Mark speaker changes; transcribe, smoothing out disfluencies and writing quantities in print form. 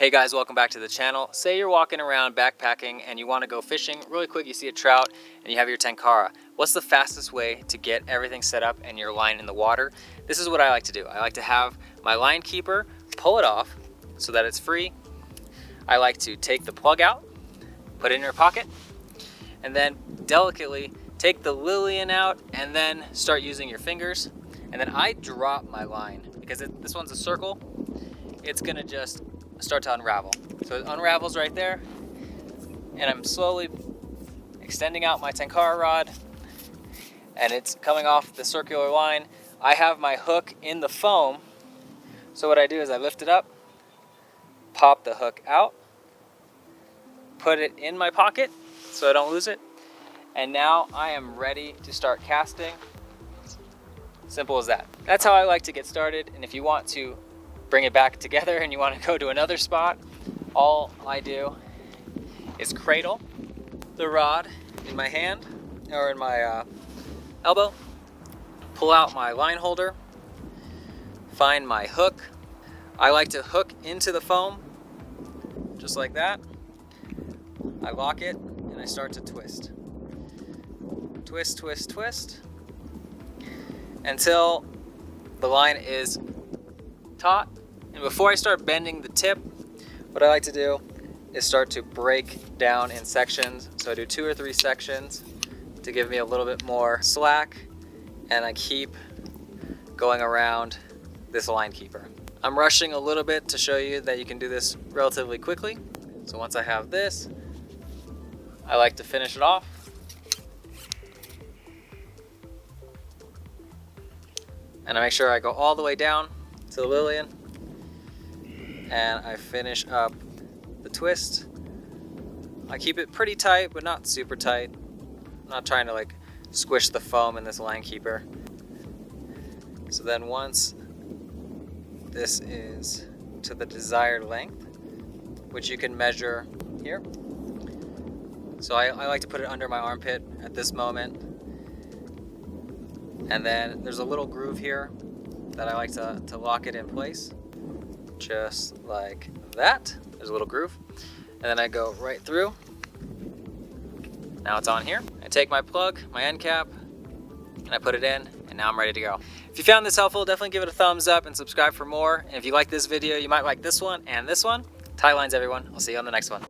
Speaker 1: Hey guys, welcome back to the channel. Say you're walking around backpacking and you want to go fishing really quick. You see a trout and you have your Tenkara. What's the fastest way to get everything set up and your line in the water? This is what I like to do. I like to have my line keeper pull it off so that it's free. I like to take the plug out, put it in your pocket, and then delicately take the lilian out and then start using your fingers. And then I drop my line because this one's a circle. It's gonna just start to unravel. So it unravels right there, and I'm slowly extending out my Tenkara rod, and it's coming off the circular line. I have my hook in the foam, so what I do is I lift it up, pop the hook out, put it in my pocket so I don't lose it, and now I am ready to start casting. Simple as that. That's how I like to get started, and if you want to bring it back together and you want to go to another spot, all I do is cradle the rod in my hand or in my elbow, pull out my line holder, find my hook. I like to hook into the foam just like that. I lock it and I start to twist. Twist, twist, twist until the line is taut. And before I start bending the tip, what I like to do is start to break down in sections. So I do 2 or 3 sections to give me a little bit more slack, and I keep going around this line keeper. I'm rushing a little bit to show you that you can do this relatively quickly. So once I have this, I like to finish it off. And I make sure I go all the way down to the lilian, and I finish up the twist. I keep it pretty tight, but not super tight. I'm not trying to like squish the foam in this line keeper. So then once this is to the desired length, which you can measure here. So I like to put it under my armpit at this moment. And then there's a little groove here that I like to lock it in place. Just like that. There's a little groove. And then I go right through. Now it's on here. I take my plug, my end cap, and I put it in, and now I'm ready to go. If you found this helpful, definitely give it a thumbs up and subscribe for more. And if you like this video, you might like this one and this one. Tie lines, everyone. I'll see you on the next one.